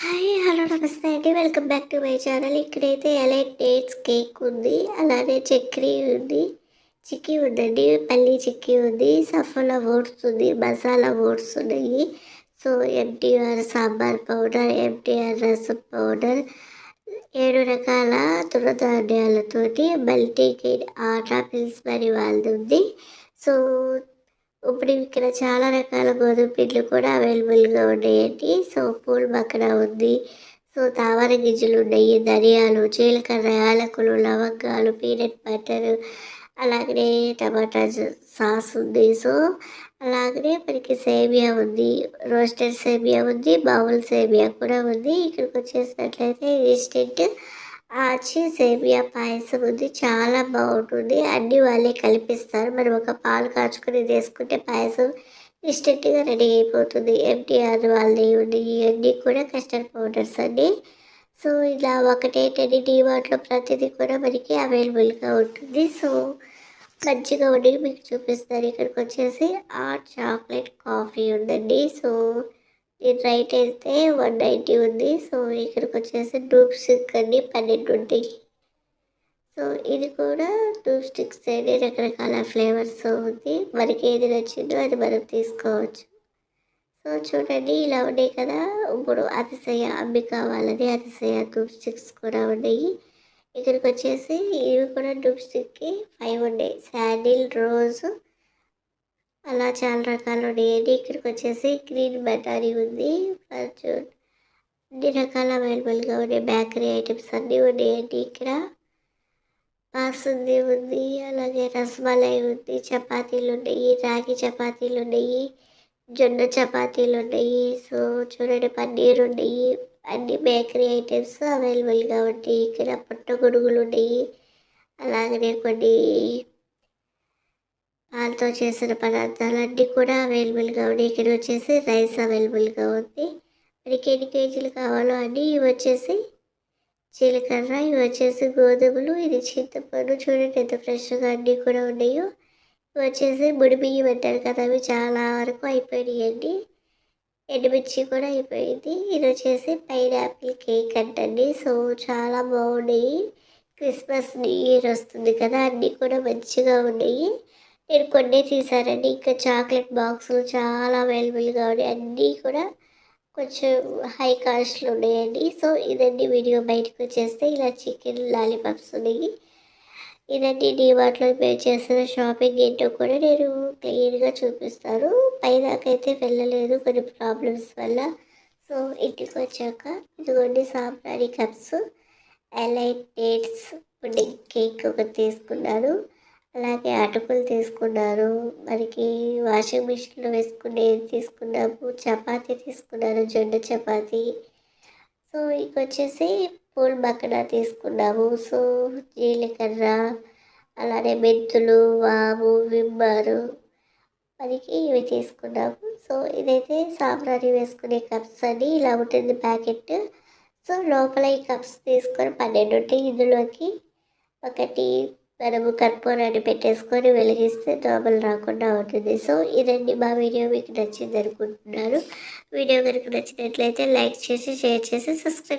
Hi! Hello! నమస్తే అండి. Welcome back to my channel. ఇక్కడైతే ఎలైట్ డేట్స్ కేక్ ఉంది. అలానే చక్రీ ఉంది. చిక్కీ ఉందండి. పల్లీ చిక్కీ ఉంది. సఫోలా ఓట్స్ ఉంది. మసాలా ఓట్స్ ఉన్నాయి. So, MTR sambar powder, MTR రసం పౌడర్, 7 రకాల తృణధాన్యాలతోటి మల్టీగ్రెయిన్ ఆటా పిల్స్‌బరీ వాళ్ళదుంది. సో, ఇప్పుడు ఇక్కడ చాలా రకాల గోధుమ పిండ్లు కూడా అవైలబుల్‌గా ఉన్నాయండి. సో, పూల్ మక్కన ఉంది. సో, తామర గింజలున్నాయి, ధనియాలు, జీలకర్ర, యాలకులు, లవంగాలు, పీనట్ బటరు, అలాగనే టమాటా సాస్ ఉంది. సో, అలాగనే మనకి సేమియా ఉంది. రోస్టెడ్ సేమియా ఉంది. మామూలు సేమియా కూడా ఉంది. ఇక్కడికొచ్చేసినట్లయితే ఇన్‌స్టంట్ సేమియా పాయసం ఉంది. చాలా బావుంటుంది. అన్నీ వాళ్ళే కలిపిస్తారు. మనం ఒక పాలు కాచుకొని ఇదేసుకుంటే పాయసం ఇన్‌స్టంట్‌గా రెడీ అయిపోతుంది. ఎంటీఆర్ వాళ్ళయి ఉన్నాయి. ఇయన్నీ కూడా కస్టర్డ్ పౌడర్స్ అండి. సో, ఇలా ఒకటేంటంటే డీమార్ట్‌లో ప్రతిదీ కూడా మనకి అవైలబుల్‌గా ఉంటుంది. సో, మంచిగా ఉన్నయి మీకు చూపిస్తాను. ఇక్కడికొచ్చేసి హాట్ చాక్లెట్ కాఫీ ఉందండి. సో, దీని రైట్ అయితే 190 ఉంది. సో, ఇక్కడికొచ్చేసి డూప్ స్టిక్ అండి 12 ఉంటాయి. సో, ఇది కూడా డూప్ స్టిక్స్ అండి. రకరకాల ఫ్లేవర్స్ ఉంది. మనకి ఏది నచ్చిందో అది మనం తీసుకోవచ్చు. సో, చూడండి ఇలా ఉన్నాయి కదా! ఇప్పుడు అతిశయ అంబిక వాళ్ళది అతిశయ డూప్ స్టిక్స్ కూడా ఉన్నాయి. ఇక్కడికొచ్చేసి ఇవి కూడా డూప్ స్టిక్‌కి 5 ఉన్నాయి. శాండిల్, రోజ్ అలా చాలా రకాలు ఉన్నాయండి. ఇక్కడికొచ్చేసి గ్రీన్ బటానీ ఉంది. ఫార్చ్యూన్ అన్ని రకాల అవైలబుల్‌గా ఉన్నాయి. బేకరీ ఐటెమ్స్ అన్నీ ఉన్నాయండి ఇక్కడ. బాసుంది ఉంది. అలాగే రసమలై ఉంది. చపాతీలున్నాయి. రాగి చపాతీలున్నాయి. జొన్న చపాతీలున్నాయి. సో, చూడండి పన్నీరున్నాయి. అన్ని బేకరీ ఐటెమ్స్ అవైలబుల్‌గా ఉంటాయి. ఇక్కడ పుట్టగొడుగులున్నాయి. అలాగనే కొన్ని పాలతో చేసిన పదార్థాలన్నీ కూడా అవైలబుల్‌గా ఉన్నాయి. ఇక్కడొచ్చేసి రైస్ అవైలబుల్‌గా ఉంది. మనకి ఎన్ని కేజీలు కావాలో అన్నీ ఇవొచ్చేసి జీలకర్ర, ఇవొచ్చేసి గోధుమలు, ఇది చింతపండు చూడండి ఎంత ఫ్రెష్‌గా అన్నీ కూడా ఉన్నాయో. ఇవొచ్చేసి ముడి బియ్యం అంటారు కదా! అవి చాలా వరకు అయిపోయినాయండి. ఎండుమిర్చి కూడా అయిపోయింది. ఇదొచ్చేసి పైనాపిల్ కేక్ అంటండి. సో, చాలా బాగున్నాయి. క్రిస్మస్, న్యూ ఇయర్ వస్తుంది కదా! అన్నీ కూడా మంచిగా ఉన్నాయి. నేను కొన్నే తీశానండి. ఇంకా చాక్లెట్ బాక్సులు చాలా అవైలబుల్‌గా ఉన్నాయి. అన్నీ కూడా కొంచెం హై కాస్ట్‌లో ఉన్నాయండి. సో, ఇదండి వీడియో. బయటకొచ్చేస్తే ఇలా చికెన్ లాలీపాప్స్ ఉన్నాయి. ఇదండి డీమార్ట్‌లో మేము చేసిన షాపింగ్ ఏంటో కూడా నేను క్లియర్‌గా చూపిస్తాను. పైదాకైతే వెళ్ళలేదు కొన్ని ప్రాబ్లమ్స్ వల్ల. సో, ఇంటికొచ్చాక ఇదిగోండి సాంబ్రాణి cups, elite dates pudding cake ఒకటి తీసుకున్నాను. అలాగే అటుకులు తీసుకున్నాను. మనకి వాషింగ్ మిషన్‌లో వేసుకునేది తీసుకున్నాము. చపాతీ తీసుకున్నాను. జొన్న చపాతీ. సో, ఇంకొచ్చేసి పూల్ మక్కన తీసుకున్నాము. సో, జీలకర్ర, అలానే మెంతులు, వాము, విమ్మరు మనకి ఇవి తీసుకున్నాము. సో, ఇదైతే సాంబ్రాణి వేసుకునే కప్స్ అండి. ఇలా ఉంటుంది ప్యాకెట్. సో, లోపల ఈ కప్స్ తీసుకొని 12 ఉంటాయి. ఇందులోకి ఒకటి మనము కర్పూరాన్ని పెట్టేసుకొని వెలిగిస్తే దోమలు రాకుండా ఉంటుంది. సో, ఇదండి మా వీడియో మీకు నచ్చిందనుకుంటున్నాను. వీడియో కనుక నచ్చినట్లయితే లైక్ చేసి, షేర్ చేసి, సబ్స్క్రైబ్